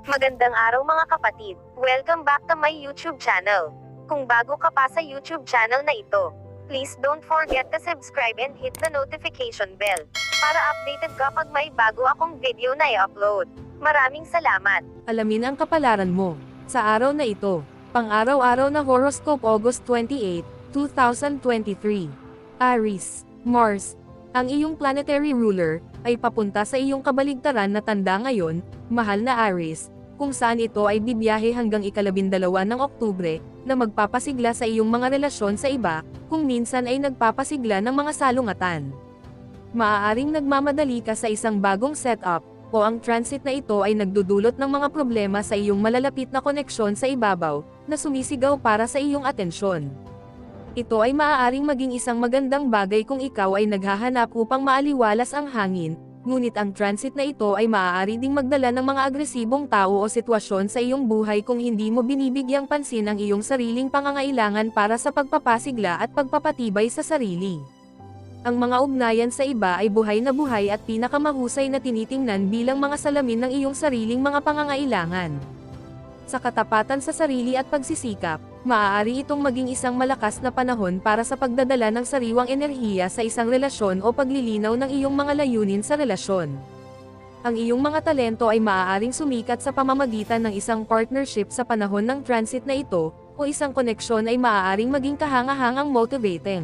Magandang araw mga kapatid. Welcome back to my YouTube channel. Kung bago ka pa sa YouTube channel na ito, please don't forget to subscribe and hit the notification bell para updated ka pag may bago akong video na i-upload. Maraming salamat. Alamin ang kapalaran mo sa araw na ito. Pang-araw-araw na horoscope August 28, 2023. Aries, Mars, ang iyong planetary ruler, ay papunta sa iyong kabaligtaran na tanda ngayon, mahal na Aries, kung saan ito ay bibiyahe hanggang ika-12 ng Oktubre, na magpapasigla sa iyong mga relasyon sa iba, kung minsan ay nagpapasigla ng mga salungatan. Maaaring nagmamadali ka sa isang bagong setup, o ang transit na ito ay nagdudulot ng mga problema sa iyong malalapit na koneksyon sa ibabaw, na sumisigaw para sa iyong atensyon. Ito ay maaaring maging isang magandang bagay kung ikaw ay naghahanap upang maaliwalas ang hangin, ngunit ang transit na ito ay maaari ding magdala ng mga agresibong tao o sitwasyon sa iyong buhay kung hindi mo binibigyang pansin ang iyong sariling pangangailangan para sa pagpapasigla at pagpapatibay sa sarili. Ang mga ugnayan sa iba ay buhay na buhay at pinakamahusay na tinitingnan bilang mga salamin ng iyong sariling mga pangangailangan. Sa katapatan sa sarili at pagsisikap, maaari itong maging isang malakas na panahon para sa pagdadala ng sariwang enerhiya sa isang relasyon o paglilinaw ng iyong mga layunin sa relasyon. Ang iyong mga talento ay maaaring sumikat sa pamamagitan ng isang partnership sa panahon ng transit na ito, o isang koneksyon ay maaaring maging kahangahangang motivating.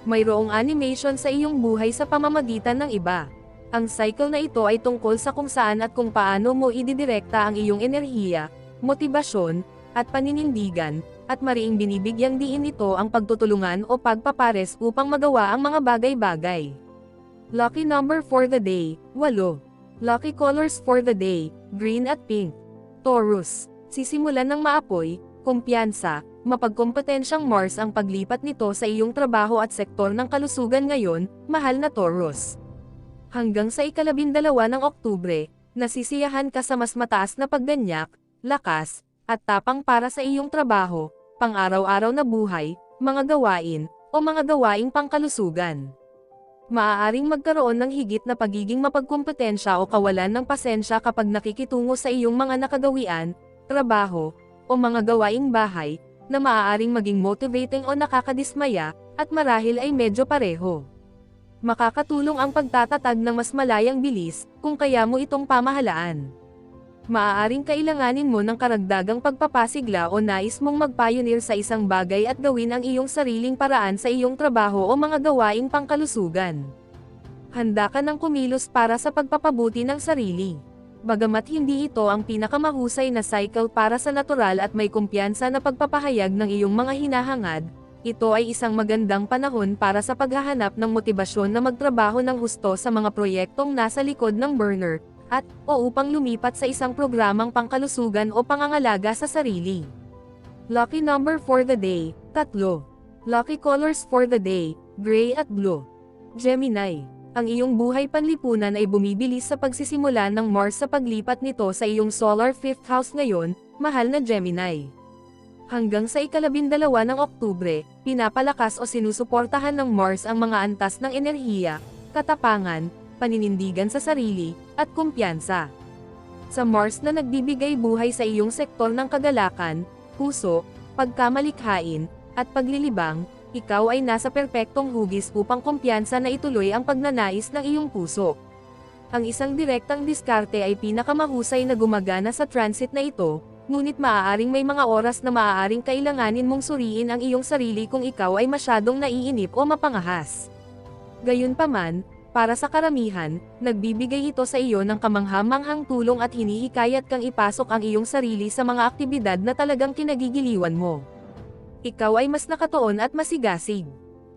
Mayroong animation sa iyong buhay sa pamamagitan ng iba. Ang cycle na ito ay tungkol sa kung saan at kung paano mo ididirekta ang iyong enerhiya, motibasyon, at paninindigan, at mariing binibigyang diin nito ang pagtutulungan o pagpapares upang magawa ang mga bagay-bagay. Lucky number for the day, 8. Lucky colors for the day, green at pink. Taurus, sisimulan ng maapoy, kumpiyansa, mapagkompetensyang Mars ang paglipat nito sa iyong trabaho at sektor ng kalusugan ngayon, mahal na Taurus. Hanggang sa ika-12 ng Oktubre, nasisiyahan ka sa mas mataas na pagganyak, lakas, at tapang para sa iyong trabaho, pang-araw-araw na buhay, mga gawain, o mga gawaing pangkalusugan. Maaaring magkaroon ng higit na pagiging mapagkumpetensya o kawalan ng pasensya kapag nakikitungo sa iyong mga nakagawian, trabaho, o mga gawaing bahay, na maaaring maging motivating o nakakadismaya, at marahil ay medyo pareho. Makakatulong ang pagtatatag ng mas malayang bilis, kung kaya mo itong pamahalaan. Maaaring kailanganin mo ng karagdagang pagpapasigla o nais mong mag-pioneer sa isang bagay at gawin ang iyong sariling paraan sa iyong trabaho o mga gawaing pangkalusugan. Handa ka ng kumilos para sa pagpapabuti ng sarili. Bagamat hindi ito ang pinakamahusay na cycle para sa natural at may kumpiyansa na pagpapahayag ng iyong mga hinahangad, ito ay isang magandang panahon para sa paghahanap ng motibasyon na magtrabaho ng husto sa mga proyektong nasa likod ng burner, o upang lumipat sa isang programang pangkalusugan o pangangalaga sa sarili. Lucky number for the day, 3. Lucky colors for the day, gray at blue. Gemini, ang iyong buhay panlipunan ay bumibilis sa pagsisimula ng Mars sa paglipat nito sa iyong solar 5th house ngayon, mahal na Gemini. Hanggang sa ika-12 ng Oktubre, pinapalakas o sinusuportahan ng Mars ang mga antas ng enerhiya, katapangan, paninindigan sa sarili, at kumpiyansa. Sa Mars na nagbibigay buhay sa iyong sektor ng kagalakan, puso, pagkamalikhain, at paglilibang, ikaw ay nasa perpektong hugis upang kumpiyansa na ituloy ang pagnanais ng iyong puso. Ang isang direktang diskarte ay pinakamahusay na gumagana sa transit na ito, ngunit maaaring may mga oras na maaaring kailanganin mong suriin ang iyong sarili kung ikaw ay masyadong naiinip o mapangahas. Gayunpaman, para sa karamihan, nagbibigay ito sa iyo ng kamangha-manghang tulong at hinihikayat kang ipasok ang iyong sarili sa mga aktibidad na talagang kinagigiliwan mo. Ikaw ay mas nakatuon at masigasig.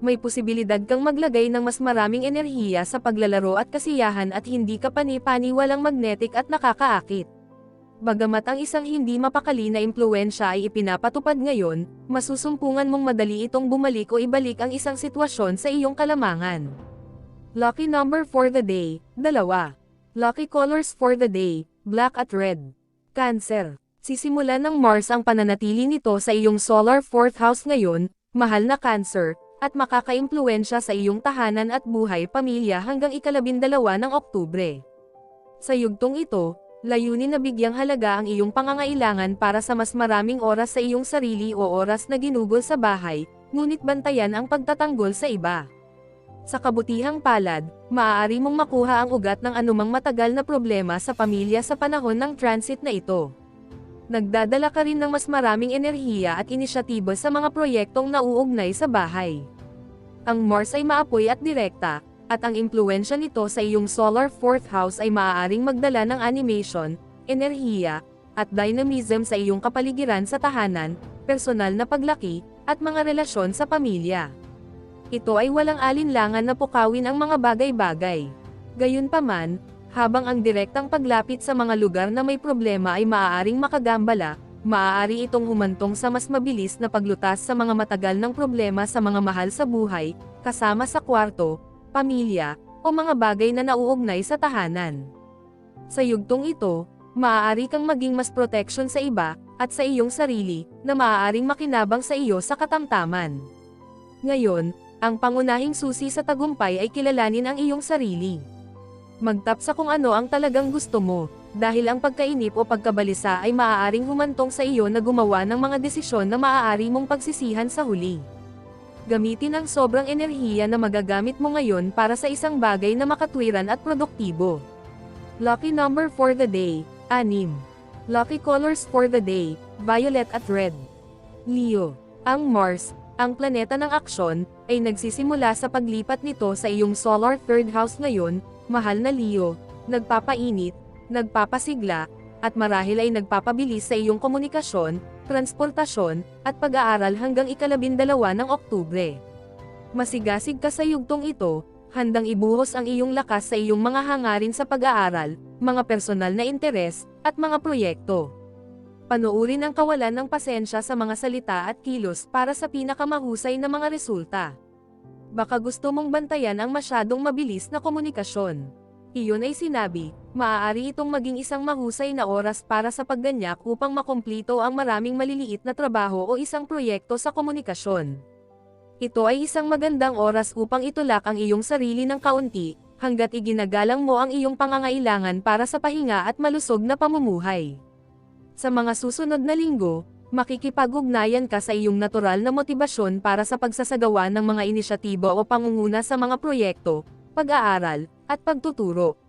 May posibilidad kang maglagay ng mas maraming enerhiya sa paglalaro at kasiyahan at hindi ka pani-paniwalang magnetic at nakakaakit. Bagamat ang isang hindi mapakali na impluwensya ay ipinapatupad ngayon, masusumpungan mong madali itong bumalik o ibalik ang isang sitwasyon sa iyong kalamangan. Lucky number for the day, 2. Lucky colors for the day, black at red. Cancer, sisimulan ng Mars ang pananatili nito sa iyong solar 4th house ngayon, mahal na Cancer, at makakaimpluwensya sa iyong tahanan at buhay pamilya hanggang ika-12 ng Oktubre. Sa yugtong ito, Layunin na bigyang halaga ang iyong pangangailangan para sa mas maraming oras sa iyong sarili o oras na ginugol sa bahay, ngunit bantayan ang pagtatanggol sa iba. Sa kabutihang palad, maaari mong makuha ang ugat ng anumang matagal na problema sa pamilya sa panahon ng transit na ito. Nagdadala ka rin ng mas maraming enerhiya at inisyatibo sa mga proyektong nauugnay sa bahay. Ang Mars ay maapoy at direkta, at ang impluwensya nito sa iyong solar 4th house ay maaaring magdala ng animation, enerhiya, at dynamism sa iyong kapaligiran sa tahanan, personal na paglaki, at mga relasyon sa pamilya. Ito ay walang alinlangan na pukawin ang mga bagay-bagay. Gayunpaman, habang ang direktang paglapit sa mga lugar na may problema ay maaaring makagambala, maaari itong humantong sa mas mabilis na paglutas sa mga matagal ng problema sa mga mahal sa buhay, kasama sa kwarto, pamilya, o mga bagay na nauugnay sa tahanan. Sa yugtong ito, maaari kang maging mas protection sa iba, at sa iyong sarili, na maaaring makinabang sa iyo sa katamtaman. Ngayon, ang pangunahing susi sa tagumpay ay kilalanin ang iyong sarili. Magtap sa kung ano ang talagang gusto mo, dahil ang pagkainip o pagkabalisa ay maaaring humantong sa iyo na gumawa ng mga desisyon na maaari mong pagsisihan sa huli. Gamitin ang sobrang enerhiya na magagamit mo ngayon para sa isang bagay na makatwiran at produktibo. Lucky number for the day, 6. Lucky colors for the day, violet at red. Leo. Ang Mars, ang planeta ng aksyon, ay nagsisimula sa paglipat nito sa iyong solar 3rd house ngayon, mahal na Leo, nagpapainit, nagpapasigla, at marahil ay nagpapabilis sa iyong komunikasyon, transportasyon, at pag-aaral hanggang ika-12 ng Oktubre. Masigasig ka sa yugtong ito, handang ibuhos ang iyong lakas sa iyong mga hangarin sa pag-aaral, mga personal na interes, at mga proyekto. Panuurin ang kawalan ng pasensya sa mga salita at kilos para sa pinakamahusay na mga resulta. Baka gusto mong bantayan ang masyadong mabilis na komunikasyon. Iyon ay sinabi, maaari itong maging isang mahusay na oras para sa pagganyak upang makumplito ang maraming maliliit na trabaho o isang proyekto sa komunikasyon. Ito ay isang magandang oras upang itulak ang iyong sarili ng kaunti, hanggat iginagalang mo ang iyong pangangailangan para sa pahinga at malusog na pamumuhay. Sa mga susunod na linggo, makikipag-ugnayan ka sa iyong natural na motibasyon para sa pagsasagawa ng mga inisyatibo o pangunguna sa mga proyekto, pag-aaral, at pagtuturo.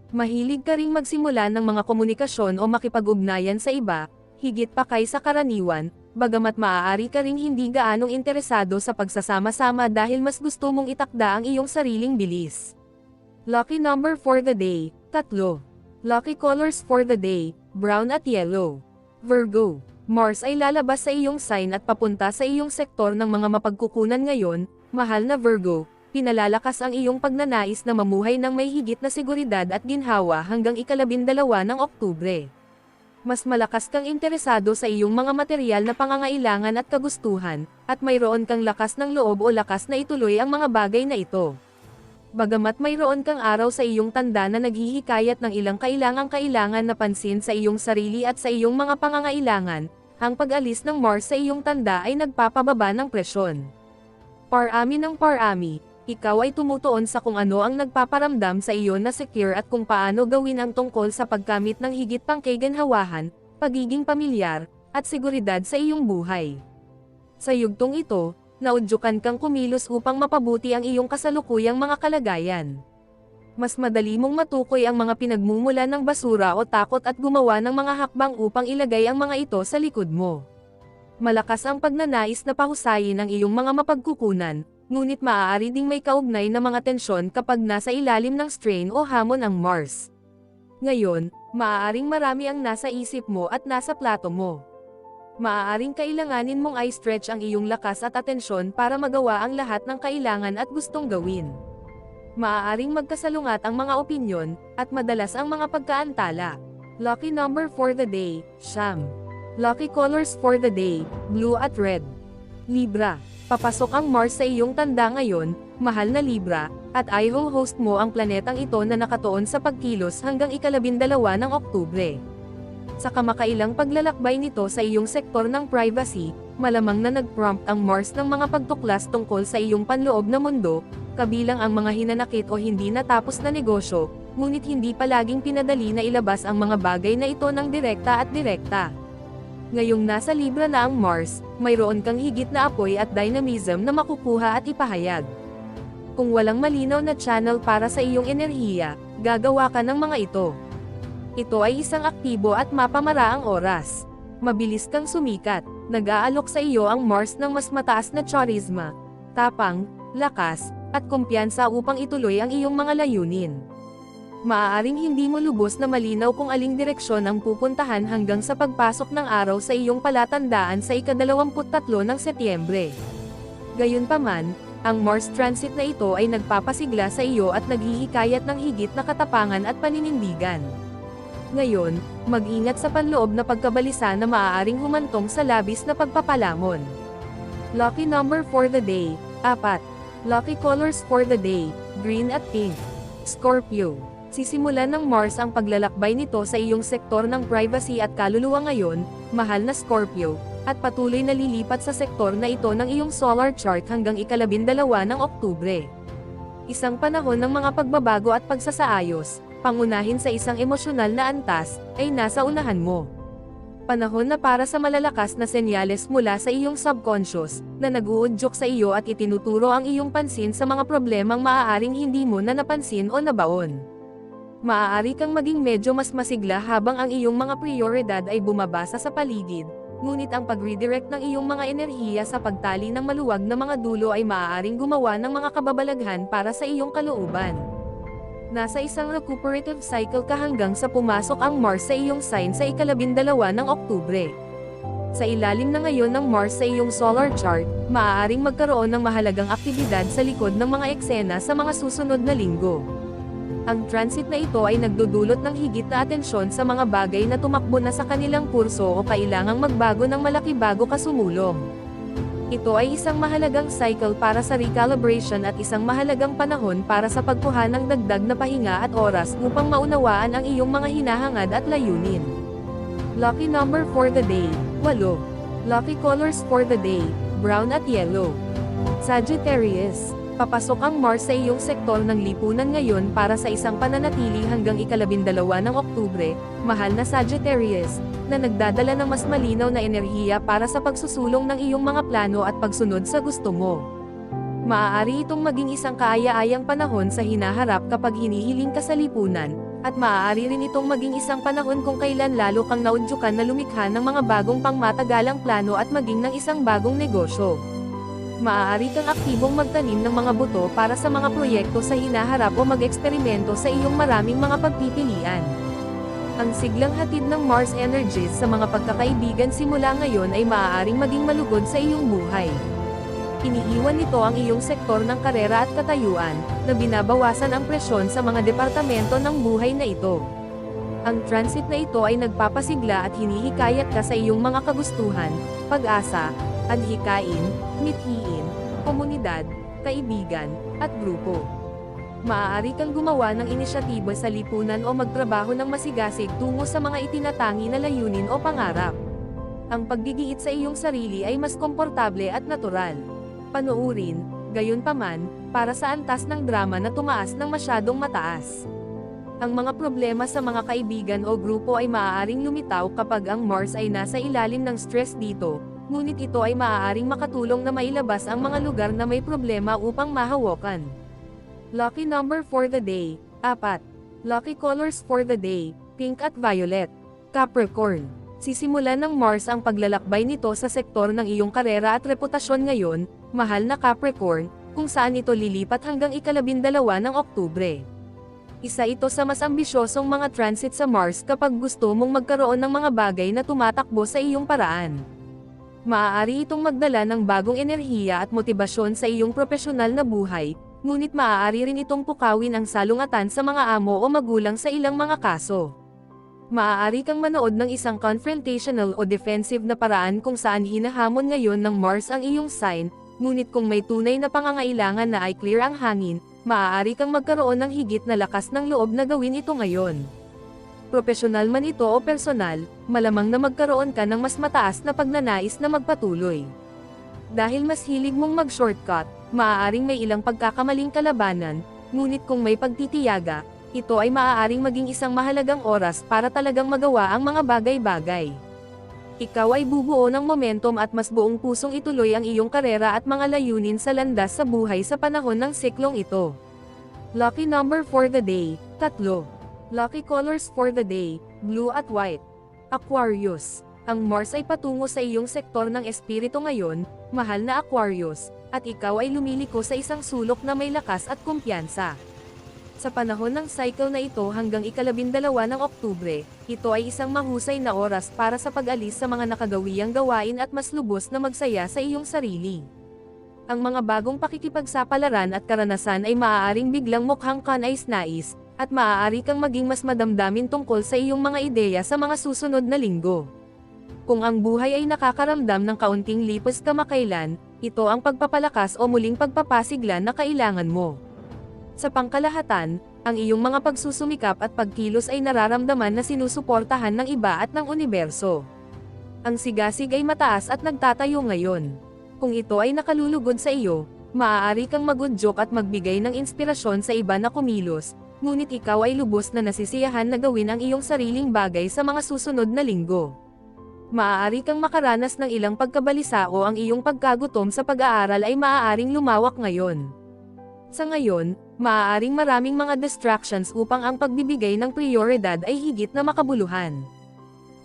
Mahilig ka ring magsimula ng mga komunikasyon o makipag-ugnayan sa iba, higit pa kaysa karaniwan, bagamat maaari ka ring hindi gaanong interesado sa pagsasama-sama dahil mas gusto mong itakda ang iyong sariling bilis. Lucky number for the day, 3. Lucky colors for the day, brown at yellow. Virgo. Mars ay lalabas sa iyong sign at papunta sa iyong sektor ng mga mapagkukunan ngayon, mahal na Virgo, pinalalakas ang iyong pagnanais na mamuhay ng may higit na seguridad at ginhawa hanggang ika-12 ng Oktubre. Mas malakas kang interesado sa iyong mga material na pangangailangan at kagustuhan, at mayroon kang lakas ng loob o lakas na ituloy ang mga bagay na ito. Bagamat mayroon kang araw sa iyong tanda na naghihikayat ng ilang kailangang-kailangan na pansin sa iyong sarili at sa iyong mga pangangailangan, ang pag-alis ng Mars sa iyong tanda ay nagpapababa ng presyon. Parami ng parami, ikaw ay tumutuon sa kung ano ang nagpaparamdam sa iyo na secure at kung paano gawin ang tungkol sa pagkamit ng higit pang kaganhawahan, pagiging pamilyar, at seguridad sa iyong buhay. Sa yugtong ito, naudyukan kang kumilos upang mapabuti ang iyong kasalukuyang mga kalagayan. Mas madali mong matukoy ang mga pinagmumula ng basura o takot at gumawa ng mga hakbang upang ilagay ang mga ito sa likod mo. Malakas ang pagnanais na pahusayin ang iyong mga mapagkukunan, ngunit maaari ding may kaugnay na mga tensyon kapag nasa ilalim ng strain o hamon ang Mars. Ngayon, maaaring marami ang nasa isip mo at nasa plato mo. Maaaring kailanganin mong i-stretch ang iyong lakas at atensyon para magawa ang lahat ng kailangan at gustong gawin. Maaaring magkasalungat ang mga opinyon, at madalas ang mga pagkaantala. Lucky number for the day, 9. Lucky colors for the day, blue at red. Libra. Papasok ang Mars sa iyong tanda ngayon, mahal na Libra, at i-host mo ang planetang ito na nakatuon sa pagkilos hanggang ika-12 ng Oktubre. Sa kamakailang paglalakbay nito sa iyong sektor ng privacy, malamang na nag-prompt ang Mars ng mga pagtuklas tungkol sa iyong panloob na mundo, kabilang ang mga hinanakit o hindi natapos na negosyo, ngunit hindi palaging pinadali na ilabas ang mga bagay na ito ng direkta at direkta. Ngayong nasa Libra na ang Mars, mayroon kang higit na apoy at dynamism na makukuha at ipahayag. Kung walang malinaw na channel para sa iyong enerhiya, gagawa ka ng mga ito. Ito ay isang aktibo at mapamaraang oras. Mabilis kang sumikat, nag-aalok sa iyo ang Mars ng mas mataas na charisma, tapang, lakas, at kumpiyansa upang ituloy ang iyong mga layunin. Maaaring hindi mo lubos na malinaw kung aling direksyon ang pupuntahan hanggang sa pagpasok ng araw sa iyong palatandaan sa ika-23 ng Setyembre. Gayunpaman, ang Mars transit na ito ay nagpapasigla sa iyo at naghihikayat ng higit na katapangan at paninindigan. Ngayon, mag-ingat sa panloob na pagkabalisa na maaaring humantong sa labis na pagpapalamon. Lucky number for the day, 4. Lucky colors for the day, green at pink. Scorpio. Sisimulan ng Mars ang paglalakbay nito sa iyong sektor ng privacy at kaluluwa ngayon, mahal na Scorpio, at patuloy na lilipat sa sektor na ito ng iyong solar chart hanggang ika-12 ng Oktubre. Isang panahon ng mga pagbabago at pagsasaayos, pangunahin sa isang emosyonal na antas, ay nasa unahan mo. Panahon na para sa malalakas na senyales mula sa iyong subconscious, na nag-uudyok sa iyo at itinuturo ang iyong pansin sa mga problemang maaaring hindi mo na napansin o nabaon. Maaari kang maging medyo mas masigla habang ang iyong mga prioridad ay bumabasa sa paligid, ngunit ang pag-redirect ng iyong mga enerhiya sa pagtali ng maluwag na mga dulo ay maaaring gumawa ng mga kababalaghan para sa iyong kalooban. Nasa isang recuperative cycle ka hanggang sa pumasok ang Mars sa iyong sign sa ika-12 ng Oktubre. Sa ilalim na ngayon ng Mars sa iyong solar chart, maaaring magkaroon ng mahalagang aktibidad sa likod ng mga eksena sa mga susunod na linggo. Ang transit na ito ay nagdudulot ng higit na atensyon sa mga bagay na tumakbo na sa kanilang kurso o kailangang magbago ng malaki bago ka sumulong. Ito ay isang mahalagang cycle para sa recalibration at isang mahalagang panahon para sa pagkuha ng dagdag na pahinga at oras upang maunawaan ang iyong mga hinahangad at layunin. Lucky number for the day, 8. Lucky colors for the day, brown at yellow. Sagittarius. Papasok ang Mars sa iyong sektor ng lipunan ngayon para sa isang pananatili hanggang ika-12 ng Oktubre, mahal na Sagittarius, na nagdadala ng mas malinaw na enerhiya para sa pagsusulong ng iyong mga plano at pagsunod sa gusto mo. Maaari itong maging isang kaaya-ayang panahon sa hinaharap kapag hinihiling ka sa lipunan, at maaari rin itong maging isang panahon kung kailan lalo kang naudyukan na lumikha ng mga bagong pangmatagalang plano at maging ng isang bagong negosyo. Maaari kang aktibong magtanim ng mga buto para sa mga proyekto sa hinaharap o mag-eksperimento sa iyong maraming mga pagpipilian. Ang siglang hatid ng Mars energies sa mga pagkakaibigan simula ngayon ay maaaring maging malugod sa iyong buhay. Iniiwan nito ang iyong sektor ng karera at katayuan, na binabawasan ang presyon sa mga departamento ng buhay na ito. Ang transit na ito ay nagpapasigla at hinihikayat ka sa iyong mga kagustuhan, pag-asa, adhikain, mithiin, komunidad, kaibigan, at grupo. Maaari kang gumawa ng inisyatiba sa lipunan o magtrabaho ng masigasig tungo sa mga itinatangi na layunin o pangarap. Ang paggigiit sa iyong sarili ay mas komportable at natural. Panuurin, gayunpaman, para sa antas ng drama na tumaas ng masyadong mataas. Ang mga problema sa mga kaibigan o grupo ay maaaring lumitaw kapag ang Mars ay nasa ilalim ng stress dito, ngunit ito ay maaaring makatulong na mailabas ang mga lugar na may problema upang mahawakan. Lucky number for the day, 4. Lucky colors for the day, pink at violet. Capricorn. Sisimulan ng Mars ang paglalakbay nito sa sektor ng iyong karera at reputasyon ngayon, mahal na Capricorn, kung saan ito lilipat hanggang ika-12 ng Oktubre. Isa ito sa mas ambisyosong mga transit sa Mars kapag gusto mong magkaroon ng mga bagay na tumatakbo sa iyong paraan. Maaari itong magdala ng bagong enerhiya at motibasyon sa iyong propesyonal na buhay, ngunit maaari rin itong pukawin ang salungatan sa mga amo o magulang sa ilang mga kaso. Maaari kang manood ng isang confrontational o defensive na paraan kung saan hinahamon ngayon ng Mars ang iyong sign, ngunit kung may tunay na pangangailangan na ay clear ang hangin, maaari kang magkaroon ng higit na lakas ng loob na gawin ito ngayon. Propesyonal man ito o personal, malamang na magkaroon ka ng mas mataas na pagnanais na magpatuloy. Dahil mas hilig mong mag-shortcut, maaaring may ilang pagkakamaling kalabanan, ngunit kung may pagtitiyaga, ito ay maaaring maging isang mahalagang oras para talagang magawa ang mga bagay-bagay. Ikaw ay bubuo ng momentum at mas buong pusong ituloy ang iyong karera at mga layunin sa landas sa buhay sa panahon ng siklong ito. Lucky number for the day, 3. Lucky colors for the day, blue at white. Aquarius. Ang Mars ay patungo sa iyong sektor ng espiritu ngayon, mahal na Aquarius, at ikaw ay lumiliko sa isang sulok na may lakas at kumpiyansa. Sa panahon ng cycle na ito hanggang ika-12 ng Oktubre, ito ay isang mahusay na oras para sa pag-alis sa mga nakagawiyang gawain at mas lubos na magsaya sa iyong sarili. Ang mga bagong pakikipagsapalaran at karanasan ay maaaring biglang mukhang kanais-nais, at maaari kang maging mas madamdamin tungkol sa iyong mga ideya sa mga susunod na linggo. Kung ang buhay ay nakakaramdam ng kaunting lipos kamakailan, ito ang pagpapalakas o muling pagpapasigla na kailangan mo. Sa pangkalahatan, ang iyong mga pagsusumikap at pagkilos ay nararamdaman na sinusuportahan ng iba at ng universo. Ang sigasig ay mataas at nagtatayo ngayon. Kung ito ay nakalulugod sa iyo, maaari kang magudyok at magbigay ng inspirasyon sa iba na kumilos, ngunit ikaw ay lubos na nasisiyahan na gawin ang iyong sariling bagay sa mga susunod na linggo. Maaari kang makaranas ng ilang pagkabalisa o ang iyong pagkagutom sa pag-aaral ay maaaring lumawak ngayon. Sa ngayon, maaaring maraming mga distractions upang ang pagbibigay ng prioridad ay higit na makabuluhan.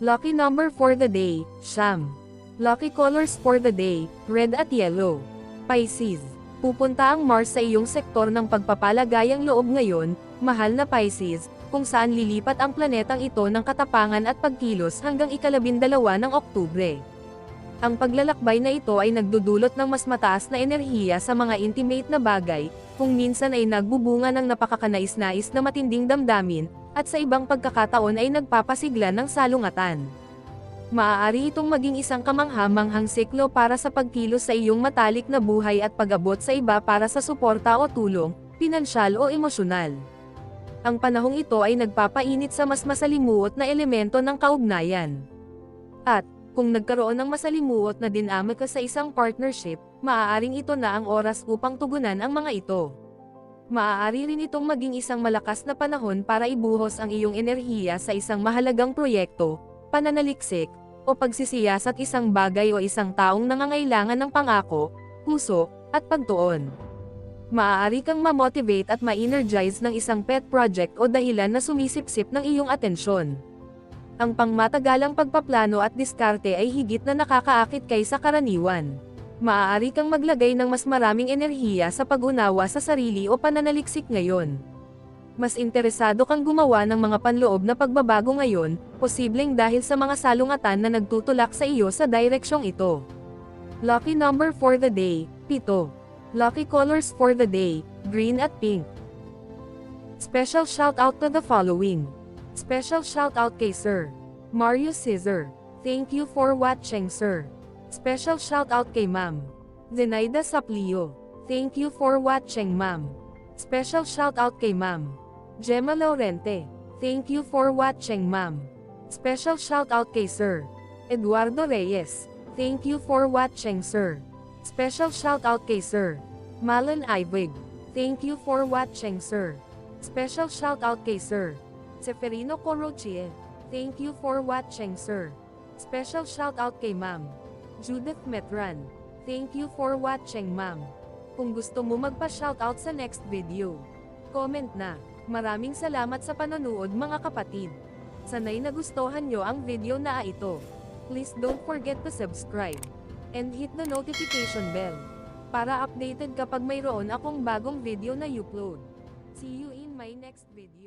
Lucky number for the day, 9. Lucky colors for the day, red at yellow. Pisces. Pupunta ang Mars sa iyong sektor ng pagpapalagayang loob ngayon, mahal na Pisces, kung saan lilipat ang planetang ito ng katapangan at pagkilos hanggang ika-12 ng Oktubre. Ang paglalakbay na ito ay nagdudulot ng mas mataas na enerhiya sa mga intimate na bagay, kung minsan ay nagbubunga ng napakakanais-nais na matinding damdamin, at sa ibang pagkakataon ay nagpapasigla ng salungatan. Maaari itong maging isang kamangha-manghang siklo para sa pagkilos sa iyong matalik na buhay at pag-abot sa iba para sa suporta o tulong, pinansyal o emosyonal. Ang panahong ito ay nagpapainit sa mas masalimuot na elemento ng kaugnayan. At, kung nagkaroon ng masalimuot na dinamika sa isang partnership, maaaring ito na ang oras upang tugunan ang mga ito. Maaari rin itong maging isang malakas na panahon para ibuhos ang iyong enerhiya sa isang mahalagang proyekto, pananaliksik, o pagsisiyasat isang bagay o isang taong nangangailangan ng pangako, puso, at pagtuon. Maaari kang ma-motivate at ma-energize ng isang pet project o dahilan na sumisipsip ng iyong atensyon. Ang pangmatagalang pagpaplano at diskarte ay higit na nakakaakit kaysa karaniwan. Maaari kang maglagay ng mas maraming enerhiya sa pag-unawa sa sarili o pananaliksik ngayon. Mas interesado kang gumawa ng mga panloob na pagbabago ngayon, posibleng dahil sa mga salungatan na nagtutulak sa iyo sa direksyong ito. Lucky number for the day, 7. Lucky colors for the day, green at pink. Special shout out to the following. Special shout out kay Sir Mario Cesar. Thank you for watching, sir. Special shout out kay Ma'am Zenaida Saplio. Thank you for watching, Ma'am. Special shout out kay Ma'am Gemma Laurente. Thank you for watching, Ma'am. Special shout out kay Sir Eduardo Reyes. Thank you for watching, sir. Special shout out kay Sir Malan Ibig. Thank you for watching, sir. Special shout out kay Sir Seferino Corochie. Thank you for watching, sir. Special shout out kay Ma'am Judith Metran. Thank you for watching, Ma'am. Kung gusto mo magpa-shoutout sa next video, comment na. Maraming salamat sa panonood, mga kapatid. Sana'y nagustuhan nyo ang video na ito. Please don't forget to subscribe and hit the notification bell para updated kapag mayroon akong bagong video na upload. See you in my next video.